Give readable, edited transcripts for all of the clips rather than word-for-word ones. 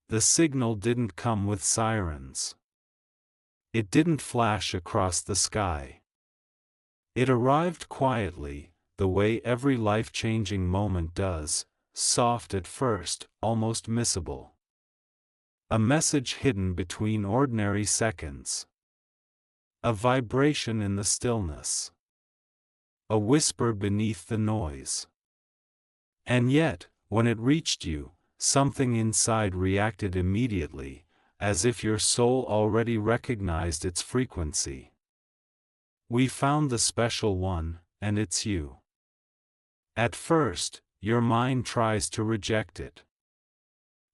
The signal didn't come with sirens. It didn't flash across the sky. It arrived quietly, the way every life-changing moment does, soft at first, almost missable. A message hidden between ordinary seconds. A vibration in the stillness. A whisper beneath the noise. And yet, when it reached you, something inside reacted immediately, as if your soul already recognized its frequency. We found the special one, and it's you. At first, your mind tries to reject it.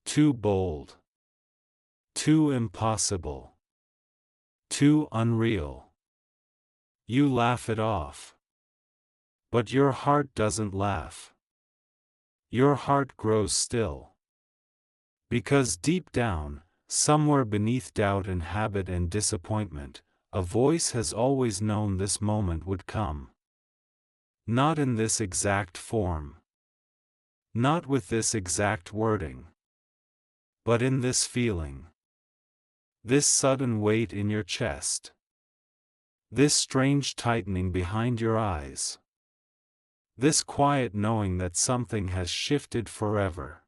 Too bold. Too impossible. Too unreal. You laugh it off. But your heart doesn't laugh. Your heart grows still. Because deep down, somewhere beneath doubt and habit and disappointment, a voice has always known this moment would come. Not in this exact form. Not with this exact wording. But in this feeling. This sudden weight in your chest. This strange tightening behind your eyes. This quiet knowing that something has shifted forever.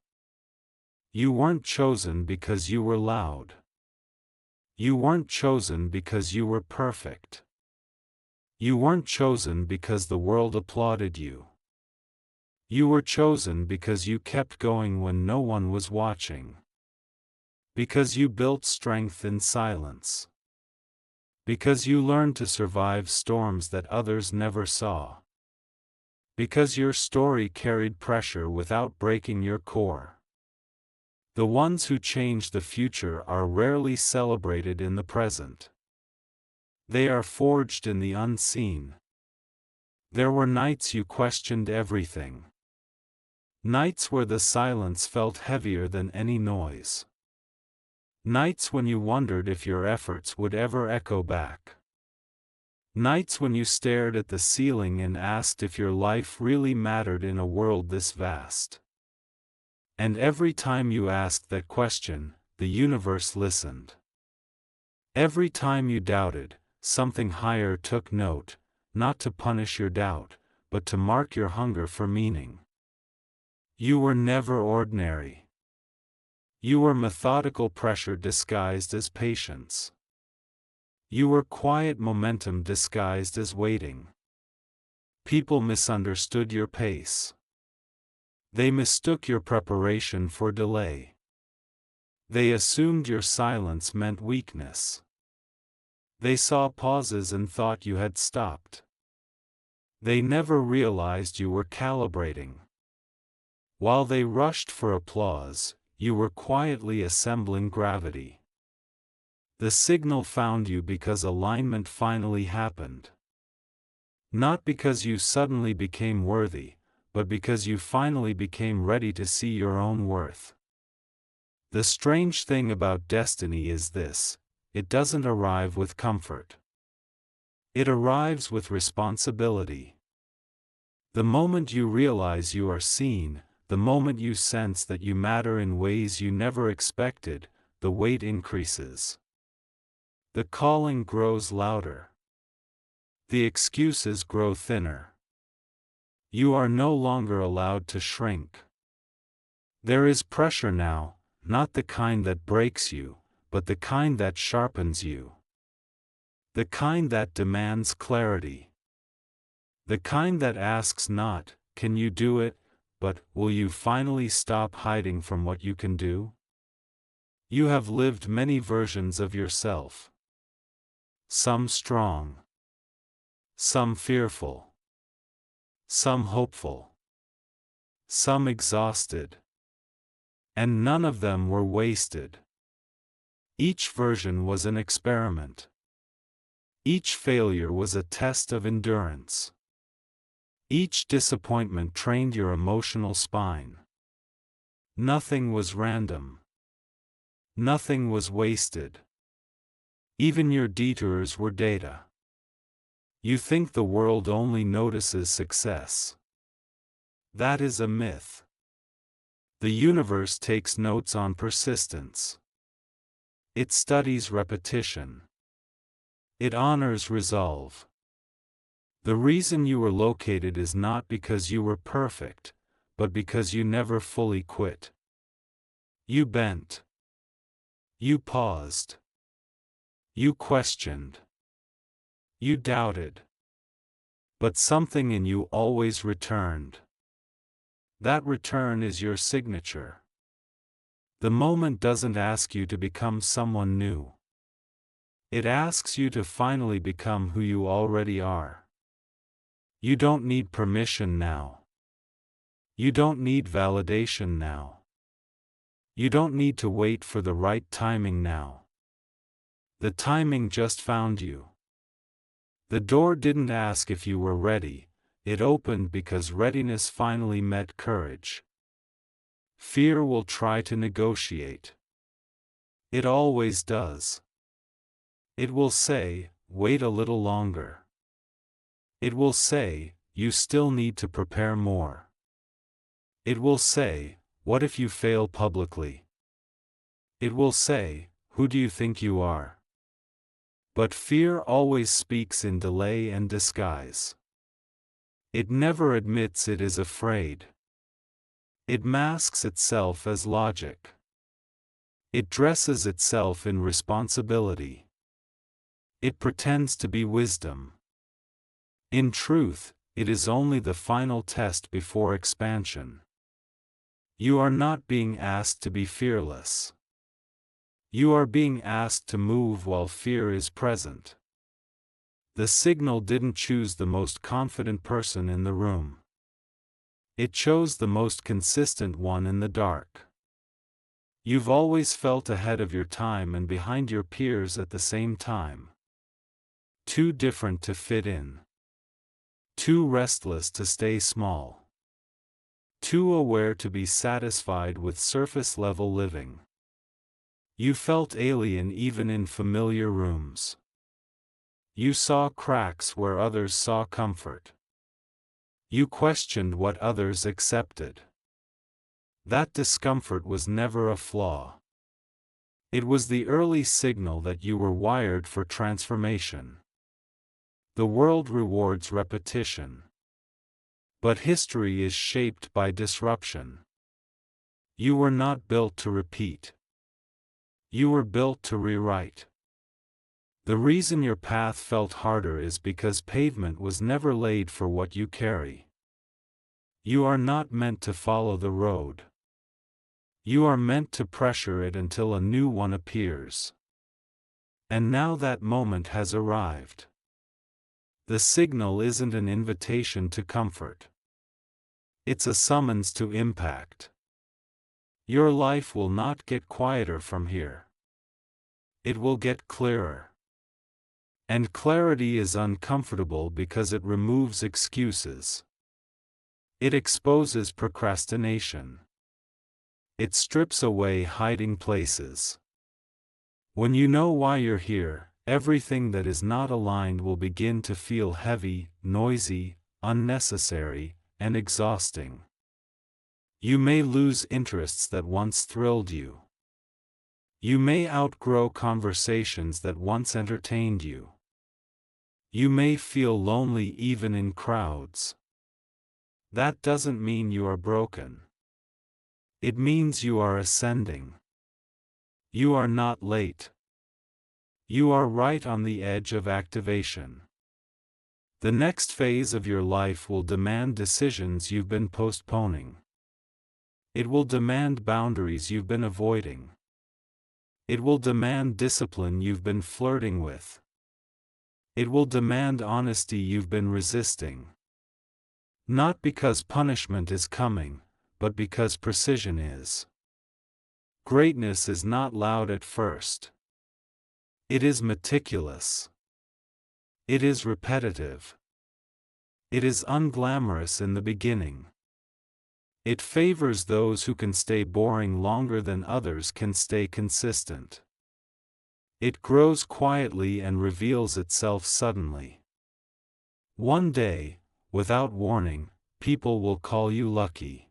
You weren't chosen because you were loud. You weren't chosen because you were perfect. You weren't chosen because the world applauded you. You were chosen because you kept going when no one was watching. Because you built strength in silence. Because you learned to survive storms that others never saw. Because your story carried pressure without breaking your core. The ones who change the future are rarely celebrated in the present. They are forged in the unseen. There were nights you questioned everything. Nights where the silence felt heavier than any noise. Nights when you wondered if your efforts would ever echo back. Nights when you stared at the ceiling and asked if your life really mattered in a world this vast. And every time you asked that question, the universe listened. Every time you doubted, something higher took note, not to punish your doubt, but to mark your hunger for meaning. You were never ordinary. You were methodical pressure disguised as patience. You were quiet momentum disguised as waiting. People misunderstood your pace. They mistook your preparation for delay. They assumed your silence meant weakness. They saw pauses and thought you had stopped. They never realized you were calibrating. While they rushed for applause, you were quietly assembling gravity. The signal found you because alignment finally happened. Not because you suddenly became worthy, but because you finally became ready to see your own worth. The strange thing about destiny is this: it doesn't arrive with comfort. It arrives with responsibility. The moment you realize you are seen, the moment you sense that you matter in ways you never expected, the weight increases. The calling grows louder. The excuses grow thinner. You are no longer allowed to shrink. There is pressure now, not the kind that breaks you, but the kind that sharpens you. The kind that demands clarity. The kind that asks not, "Can you do it?" but, "Will you finally stop hiding from what you can do?" You have lived many versions of yourself. Some strong. Some fearful. Some hopeful. Some exhausted. And none of them were wasted. Each version was an experiment. Each failure was a test of endurance. Each disappointment trained your emotional spine. Nothing was random. Nothing was wasted. Even your detours were data. You think the world only notices success. That is a myth. The universe takes notes on persistence. It studies repetition. It honors resolve. The reason you were located is not because you were perfect, but because you never fully quit. You bent. You paused. You questioned. You doubted. But something in you always returned. That return is your signature. The moment doesn't ask you to become someone new. It asks you to finally become who you already are. You don't need permission now. You don't need validation now. You don't need to wait for the right timing now. The timing just found you. The door didn't ask if you were ready, it opened because readiness finally met courage. Fear will try to negotiate. It always does. It will say, wait a little longer. It will say, you still need to prepare more. It will say, what if you fail publicly? It will say, who do you think you are? But fear always speaks in delay and disguise. It never admits it is afraid. It masks itself as logic. It dresses itself in responsibility. It pretends to be wisdom. In truth, it is only the final test before expansion. You are not being asked to be fearless. You are being asked to move while fear is present. The signal didn't choose the most confident person in the room. It chose the most consistent one in the dark. You've always felt ahead of your time and behind your peers at the same time. Too different to fit in. Too restless to stay small. Too aware to be satisfied with surface-level living. You felt alien even in familiar rooms. You saw cracks where others saw comfort. You questioned what others accepted. That discomfort was never a flaw. It was the early signal that you were wired for transformation. The world rewards repetition. But history is shaped by disruption. You were not built to repeat. You were built to rewrite. The reason your path felt harder is because pavement was never laid for what you carry. You are not meant to follow the road. You are meant to pressure it until a new one appears. And now that moment has arrived. The signal isn't an invitation to comfort. It's a summons to impact. Your life will not get quieter from here. It will get clearer. And clarity is uncomfortable because it removes excuses. It exposes procrastination. It strips away hiding places. When you know why you're here, everything that is not aligned will begin to feel heavy, noisy, unnecessary, and exhausting. You may lose interests that once thrilled you. You may outgrow conversations that once entertained you. You may feel lonely even in crowds. That doesn't mean you are broken. It means you are ascending. You are not late. You are right on the edge of activation. The next phase of your life will demand decisions you've been postponing. It will demand boundaries you've been avoiding. It will demand discipline you've been flirting with. It will demand honesty you've been resisting. Not because punishment is coming, but because precision is. Greatness is not loud at first. It is meticulous. It is repetitive. It is unglamorous in the beginning. It favors those who can stay boring longer than others can stay consistent. It grows quietly and reveals itself suddenly. One day, without warning, people will call you lucky.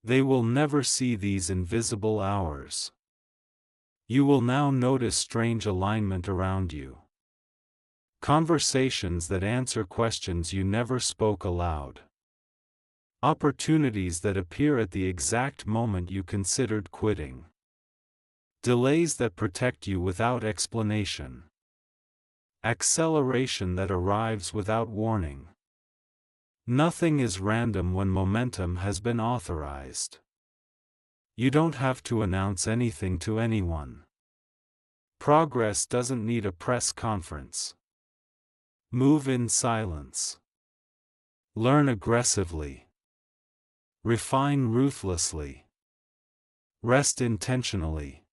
They will never see these invisible hours. You will now notice strange alignment around you. Conversations that answer questions you never spoke aloud. Opportunities that appear at the exact moment you considered quitting. Delays that protect you without explanation. Acceleration that arrives without warning. Nothing is random when momentum has been authorized. You don't have to announce anything to anyone. Progress doesn't need a press conference. Move in silence. Learn aggressively. Refine ruthlessly. Rest intentionally.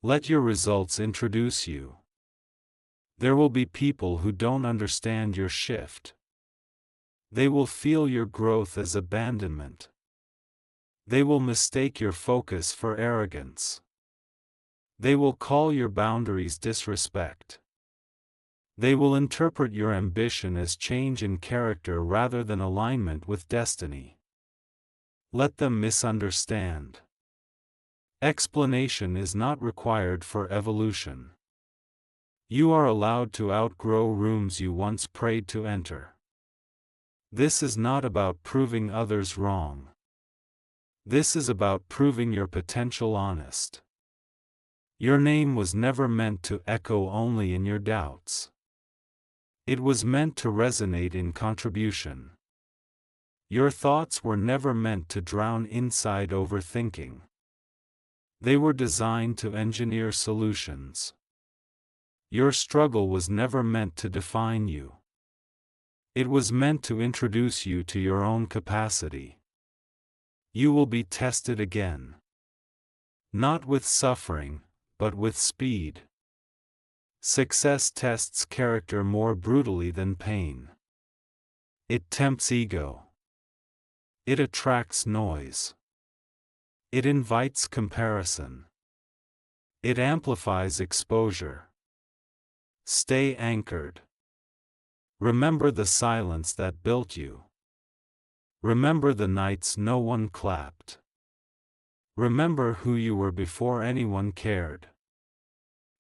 Let your results introduce you. There will be people who don't understand your shift. They will feel your growth as abandonment. They will mistake your focus for arrogance. They will call your boundaries disrespect. They will interpret your ambition as change in character rather than alignment with destiny. Let them misunderstand. Explanation is not required for evolution. You are allowed to outgrow rooms you once prayed to enter. This is not about proving others wrong. This is about proving your potential honest. Your name was never meant to echo only in your doubts. It was meant to resonate in contribution. Your thoughts were never meant to drown inside overthinking. They were designed to engineer solutions. Your struggle was never meant to define you. It was meant to introduce you to your own capacity. You will be tested again. Not with suffering, but with speed. Success tests character more brutally than pain. It tempts ego. It attracts noise. It invites comparison. It amplifies exposure. Stay anchored. Remember the silence that built you. Remember the nights no one clapped. Remember who you were before anyone cared.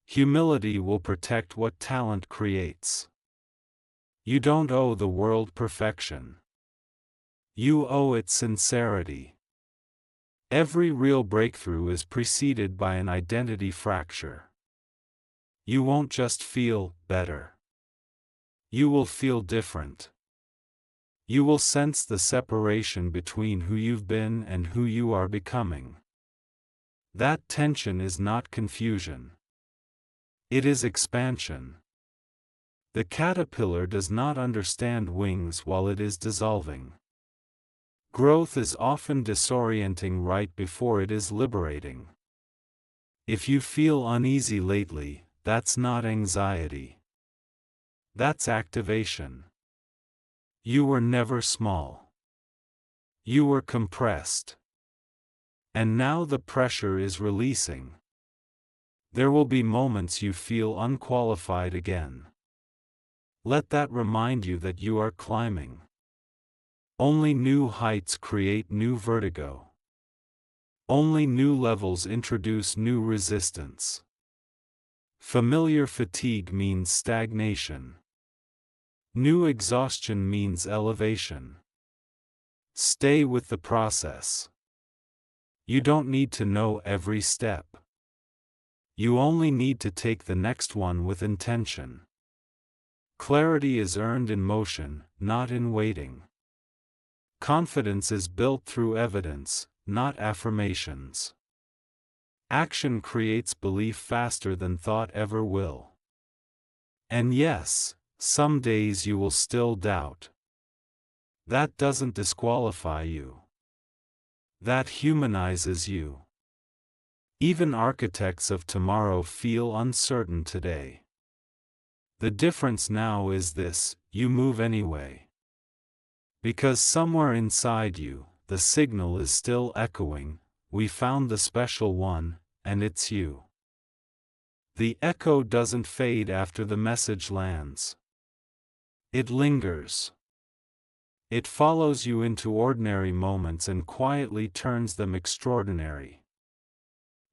Humility will protect what talent creates. You don't owe the world perfection. You owe it sincerity. Every real breakthrough is preceded by an identity fracture. You won't just feel better. You will feel different. You will sense the separation between who you've been and who you are becoming. That tension is not confusion. It is expansion. The caterpillar does not understand wings while it is dissolving. Growth is often disorienting right before it is liberating. If you feel uneasy lately, that's not anxiety. That's activation. You were never small. You were compressed. And now the pressure is releasing. There will be moments you feel unqualified again. Let that remind you that you are climbing. Only new heights create new vertigo. Only new levels introduce new resistance. Familiar fatigue means stagnation. New exhaustion means elevation. Stay with the process. You don't need to know every step. You only need to take the next one with intention. Clarity is earned in motion, not in waiting. Confidence is built through evidence, not affirmations. Action creates belief faster than thought ever will. And yes, some days you will still doubt. That doesn't disqualify you. That humanizes you. Even architects of tomorrow feel uncertain today. The difference now is this: you move anyway. Because somewhere inside you, the signal is still echoing, "We found the special one, and it's you." The echo doesn't fade after the message lands. It lingers. It follows you into ordinary moments and quietly turns them extraordinary.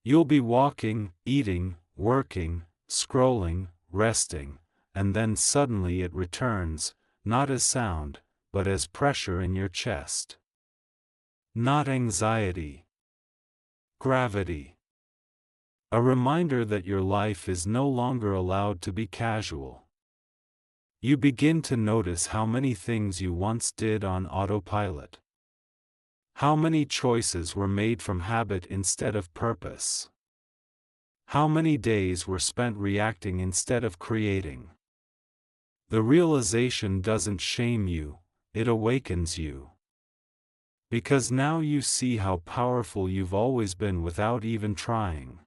You'll be walking, eating, working, scrolling, resting, and then suddenly it returns, not as sound, but as pressure in your chest. Not anxiety. Gravity. A reminder that your life is no longer allowed to be casual. You begin to notice how many things you once did on autopilot. How many choices were made from habit instead of purpose. How many days were spent reacting instead of creating. The realization doesn't shame you, it awakens you. Because now you see how powerful you've always been without even trying.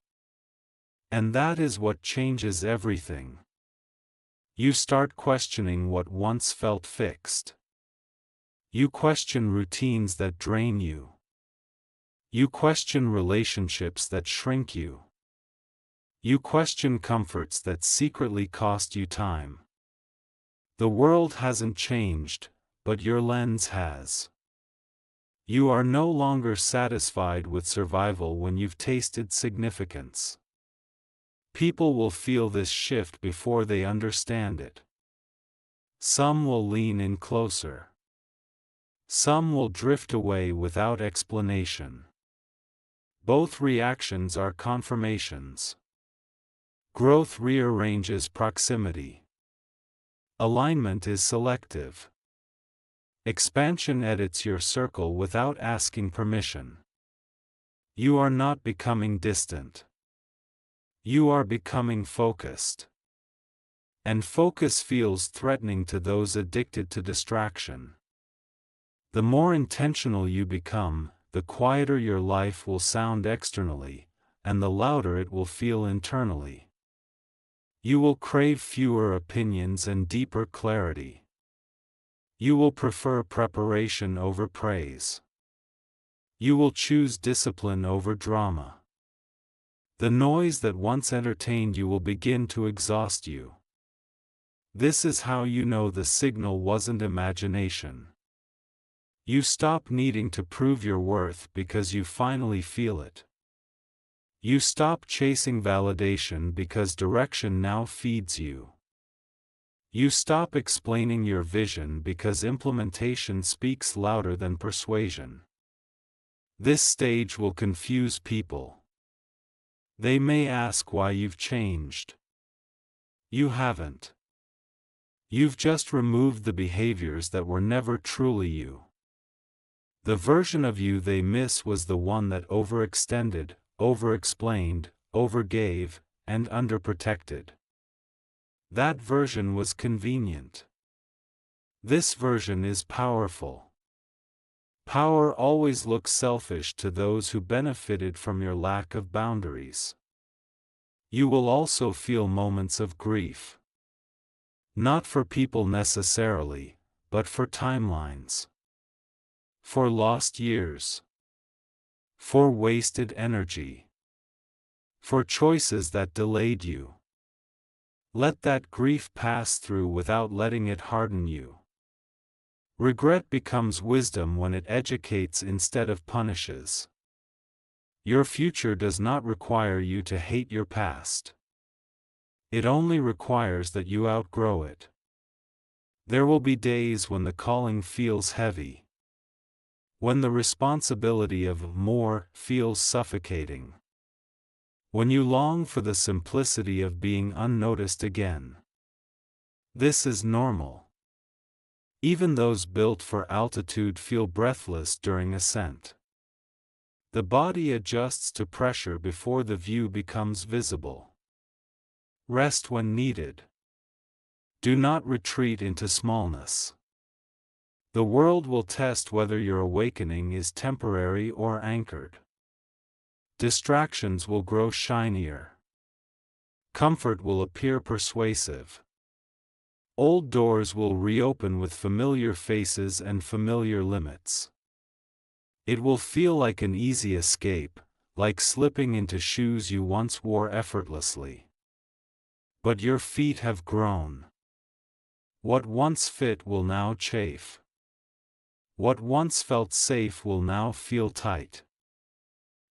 And that is what changes everything. You start questioning what once felt fixed. You question routines that drain you. You question relationships that shrink you. You question comforts that secretly cost you time. The world hasn't changed, but your lens has. You are no longer satisfied with survival when you've tasted significance. People will feel this shift before they understand it. Some will lean in closer. Some will drift away without explanation. Both reactions are confirmations. Growth rearranges proximity. Alignment is selective. Expansion edits your circle without asking permission. You are not becoming distant. You are becoming focused. And focus feels threatening to those addicted to distraction. The more intentional you become, the quieter your life will sound externally, and the louder it will feel internally. You will crave fewer opinions and deeper clarity. You will prefer preparation over praise. You will choose discipline over drama. The noise that once entertained you will begin to exhaust you. This is how you know the signal wasn't imagination. You stop needing to prove your worth because you finally feel it. You stop chasing validation because direction now feeds you. You stop explaining your vision because implementation speaks louder than persuasion. This stage will confuse people. They may ask why you've changed. You haven't. You've just removed the behaviors that were never truly you. The version of you they miss was the one that overextended, overexplained, overgave, and underprotected. That version was convenient. This version is powerful. Power always looks selfish to those who benefited from your lack of boundaries. You will also feel moments of grief. Not for people necessarily, but for timelines. For lost years. For wasted energy. For choices that delayed you. Let that grief pass through without letting it harden you. Regret becomes wisdom when it educates instead of punishes. Your future does not require you to hate your past. It only requires that you outgrow it. There will be days when the calling feels heavy. When the responsibility of more feels suffocating. When you long for the simplicity of being unnoticed again. This is normal. Even those built for altitude feel breathless during ascent. The body adjusts to pressure before the view becomes visible. Rest when needed. Do not retreat into smallness. The world will test whether your awakening is temporary or anchored. Distractions will grow shinier. Comfort will appear persuasive. Old doors will reopen with familiar faces and familiar limits. It will feel like an easy escape, like slipping into shoes you once wore effortlessly. But your feet have grown. What once fit will now chafe. What once felt safe will now feel tight.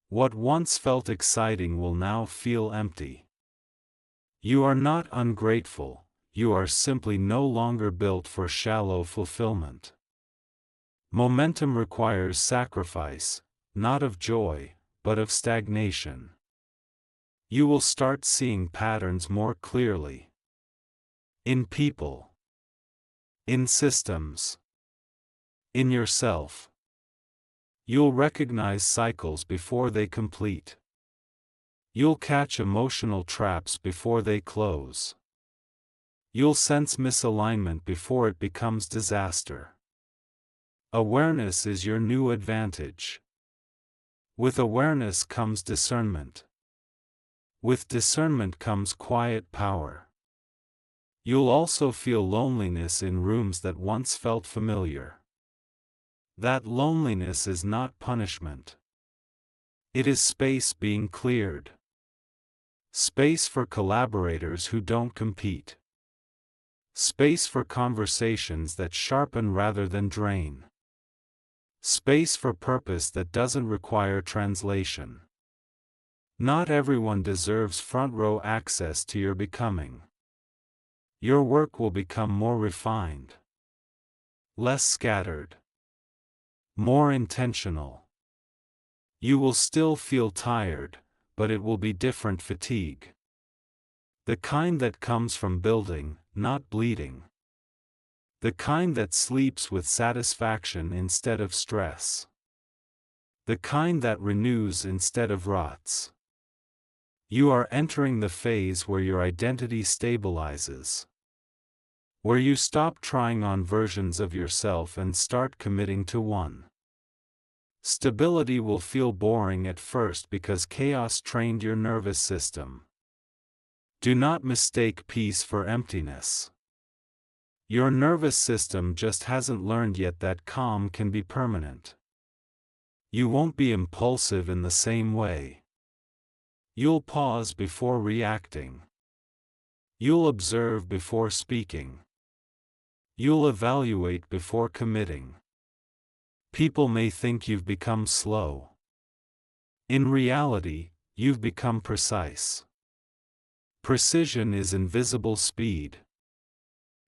What once felt exciting will now feel empty. You are not ungrateful, you are simply no longer built for shallow fulfillment. Momentum requires sacrifice, not of joy, but of stagnation. You will start seeing patterns more clearly. In people. In systems. In yourself. You'll recognize cycles before they complete. You'll catch emotional traps before they close. You'll sense misalignment before it becomes disaster. Awareness is your new advantage. With awareness comes discernment. With discernment comes quiet power. You'll also feel loneliness in rooms that once felt familiar. That loneliness is not punishment. It is space being cleared. Space for collaborators who don't compete. Space for conversations that sharpen rather than drain. Space for purpose that doesn't require translation. Not everyone deserves front-row access to your becoming. Your work will become more refined. Less scattered. More intentional. You will still feel tired, but it will be different fatigue. The kind that comes from building, not bleeding. The kind that sleeps with satisfaction instead of stress. The kind that renews instead of rots. You are entering the phase where your identity stabilizes. Where you stop trying on versions of yourself and start committing to one. Stability will feel boring at first because chaos trained your nervous system. Do not mistake peace for emptiness. Your nervous system just hasn't learned yet that calm can be permanent. You won't be impulsive in the same way. You'll pause before reacting. You'll observe before speaking. You'll evaluate before committing. People may think you've become slow. In reality, you've become precise. Precision is invisible speed.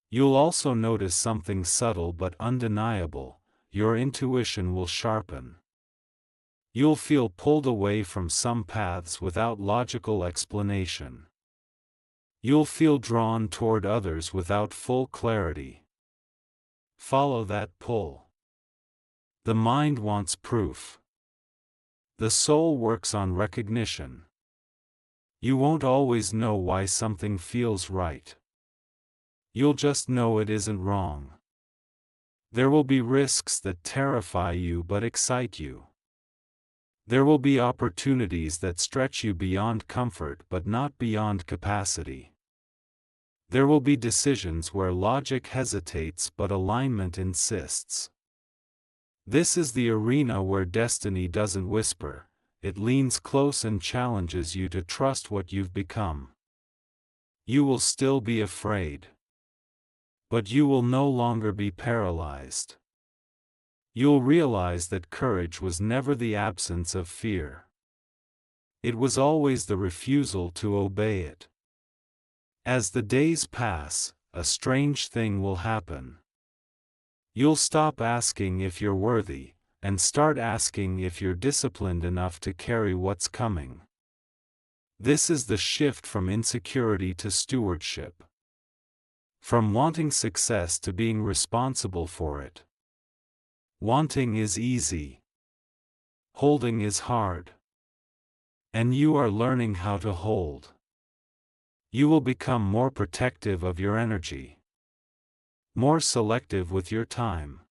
You'll also notice something subtle but undeniable: your intuition will sharpen. You'll feel pulled away from some paths without logical explanation. You'll feel drawn toward others without full clarity. Follow that pull. The mind wants proof. The soul works on recognition. You won't always know why something feels right. You'll just know it isn't wrong. There will be risks that terrify you but excite you. There will be opportunities that stretch you beyond comfort but not beyond capacity. There will be decisions where logic hesitates but alignment insists. This is the arena where destiny doesn't whisper, it leans close and challenges you to trust what you've become. You will still be afraid. But you will no longer be paralyzed. You'll realize that courage was never the absence of fear. It was always the refusal to obey it. As the days pass, a strange thing will happen. You'll stop asking if you're worthy, and start asking if you're disciplined enough to carry what's coming. This is the shift from insecurity to stewardship. From wanting success to being responsible for it. Wanting is easy. Holding is hard. And you are learning how to hold. You will become more protective of your energy. More selective with your time.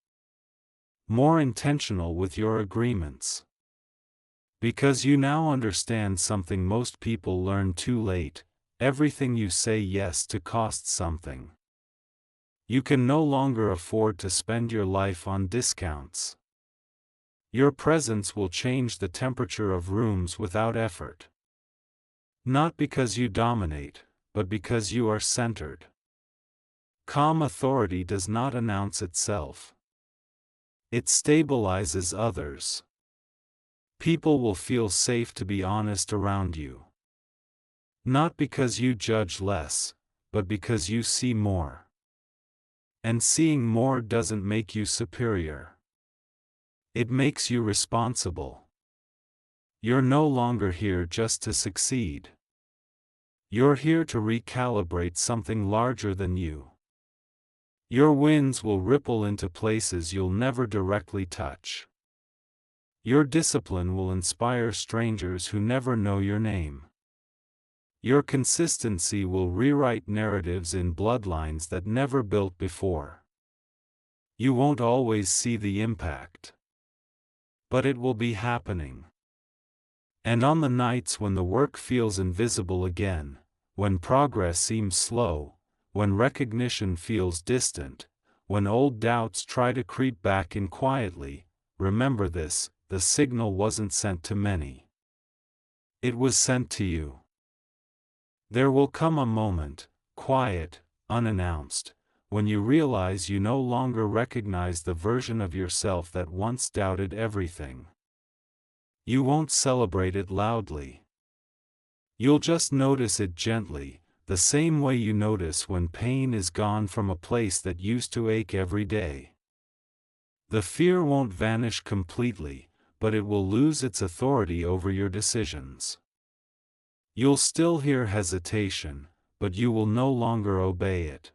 More intentional with your agreements. Because you now understand something most people learn too late: everything you say yes to costs something. You can no longer afford to spend your life on discounts. Your presence will change the temperature of rooms without effort. Not because you dominate, but because you are centered. Calm authority does not announce itself. It stabilizes others. People will feel safe to be honest around you. Not because you judge less, but because you see more. And seeing more doesn't make you superior. It makes you responsible. You're no longer here just to succeed. You're here to recalibrate something larger than you. Your wins will ripple into places you'll never directly touch. Your discipline will inspire strangers who never know your name. Your consistency will rewrite narratives in bloodlines that never built before. You won't always see the impact, but it will be happening. And on the nights when the work feels invisible again, when progress seems slow, when recognition feels distant, when old doubts try to creep back in quietly, remember this: the signal wasn't sent to many. It was sent to you. There will come a moment, quiet, unannounced, when you realize you no longer recognize the version of yourself that once doubted everything. You won't celebrate it loudly. You'll just notice it gently, the same way you notice when pain is gone from a place that used to ache every day. The fear won't vanish completely, but it will lose its authority over your decisions. You'll still hear hesitation, but you will no longer obey it.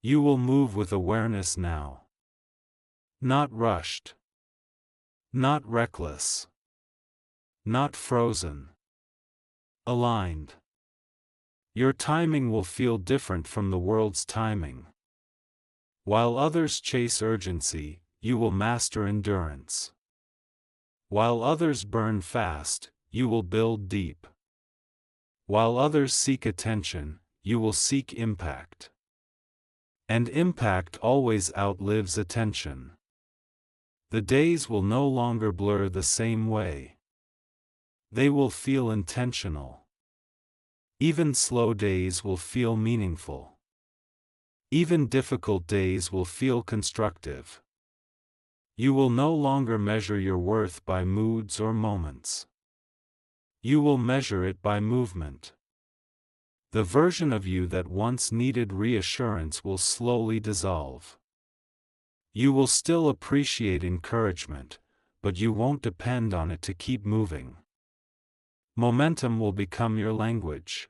You will move with awareness now. Not rushed. Not reckless. Not frozen. Aligned. Your timing will feel different from the world's timing. While others chase urgency, you will master endurance. While others burn fast, you will build deep. While others seek attention, you will seek impact. And impact always outlives attention. The days will no longer blur the same way. They will feel intentional. Even slow days will feel meaningful. Even difficult days will feel constructive. You will no longer measure your worth by moods or moments. You will measure it by movement. The version of you that once needed reassurance will slowly dissolve. You will still appreciate encouragement, but you won't depend on it to keep moving. Momentum will become your language.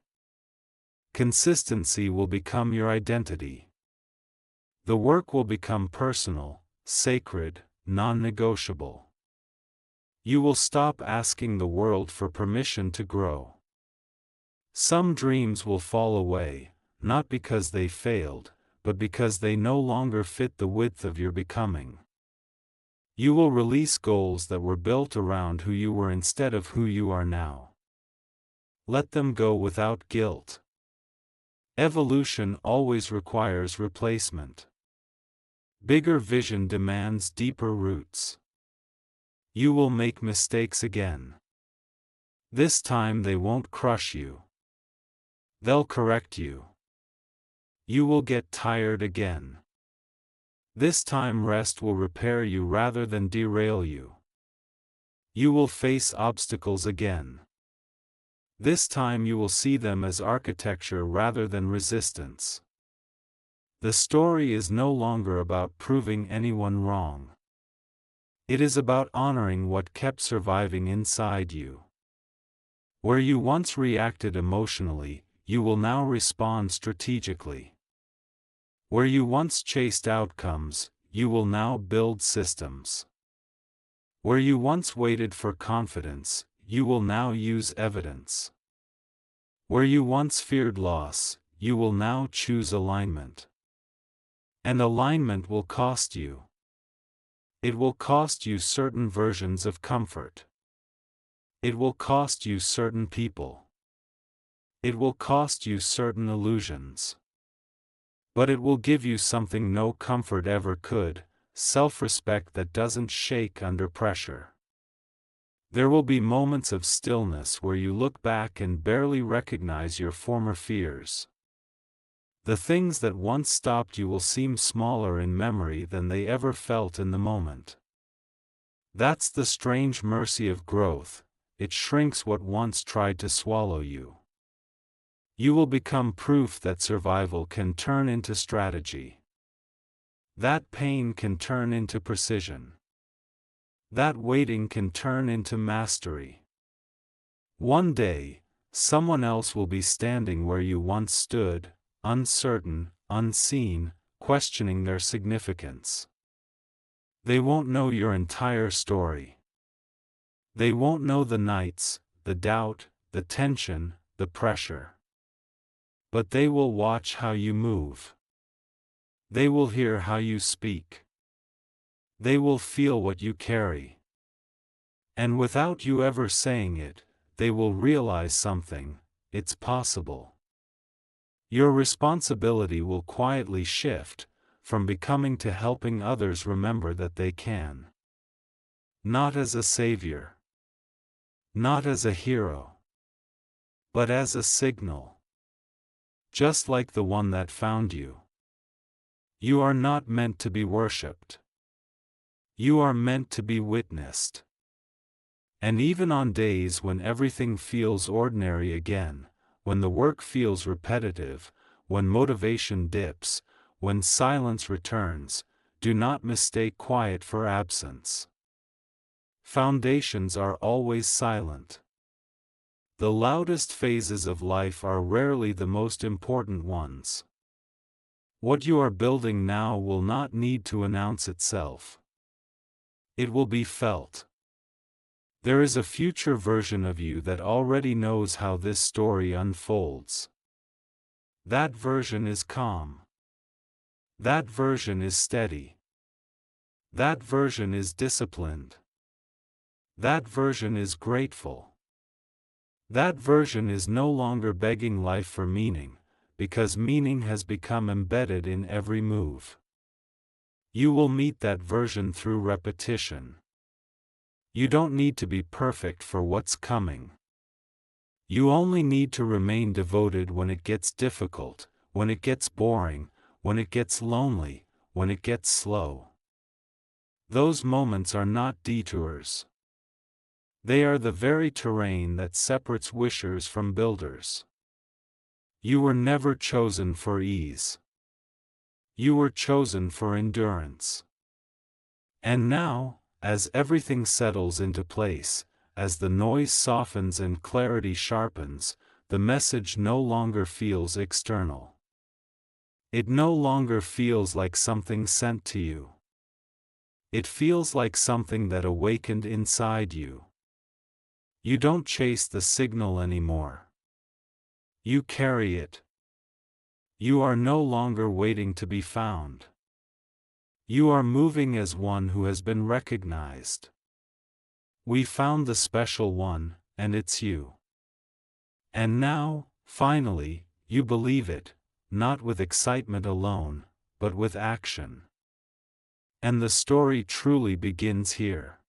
Consistency will become your identity. The work will become personal, sacred, non-negotiable. You will stop asking the world for permission to grow. Some dreams will fall away, not because they failed, but because they no longer fit the width of your becoming. You will release goals that were built around who you were instead of who you are now. Let them go without guilt. Evolution always requires replacement. Bigger vision demands deeper roots. You will make mistakes again. This time they won't crush you. They'll correct you. You will get tired again. This time rest will repair you rather than derail you. You will face obstacles again. This time you will see them as architecture rather than resistance. The story is no longer about proving anyone wrong. It is about honoring what kept surviving inside you. Where you once reacted emotionally, you will now respond strategically. Where you once chased outcomes, you will now build systems. Where you once waited for confidence, you will now use evidence. Where you once feared loss, you will now choose alignment. And alignment will cost you. It will cost you certain versions of comfort. It will cost you certain people. It will cost you certain illusions. But it will give you something no comfort ever could: self-respect that doesn't shake under pressure. There will be moments of stillness where you look back and barely recognize your former fears. The things that once stopped you will seem smaller in memory than they ever felt in the moment. That's the strange mercy of growth, it shrinks what once tried to swallow you. You will become proof that survival can turn into strategy. That pain can turn into precision. That waiting can turn into mastery. One day, someone else will be standing where you once stood, uncertain, unseen, questioning their significance. They won't know your entire story. They won't know the nights, the doubt, the tension, the pressure. But they will watch how you move. They will hear how you speak. They will feel what you carry. And without you ever saying it, they will realize something: it's possible. Your responsibility will quietly shift, from becoming to helping others remember that they can. Not as a savior. Not as a hero. But as a signal. Just like the one that found you. You are not meant to be worshipped. You are meant to be witnessed. And even on days when everything feels ordinary again, when the work feels repetitive, when motivation dips, when silence returns, do not mistake quiet for absence. Foundations are always silent. The loudest phases of life are rarely the most important ones. What you are building now will not need to announce itself. It will be felt. There is a future version of you that already knows how this story unfolds. That version is calm. That version is steady. That version is disciplined. That version is grateful. That version is no longer begging life for meaning, because meaning has become embedded in every move. You will meet that version through repetition. You don't need to be perfect for what's coming. You only need to remain devoted when it gets difficult, when it gets boring, when it gets lonely, when it gets slow. Those moments are not detours. They are the very terrain that separates wishers from builders. You were never chosen for ease. You were chosen for endurance. And now, as everything settles into place, as the noise softens and clarity sharpens, the message no longer feels external. It no longer feels like something sent to you. It feels like something that awakened inside you. You don't chase the signal anymore. You carry it. You are no longer waiting to be found. You are moving as one who has been recognized. We found the special one, and it's you. And now, finally, you believe it, not with excitement alone, but with action. And the story truly begins here.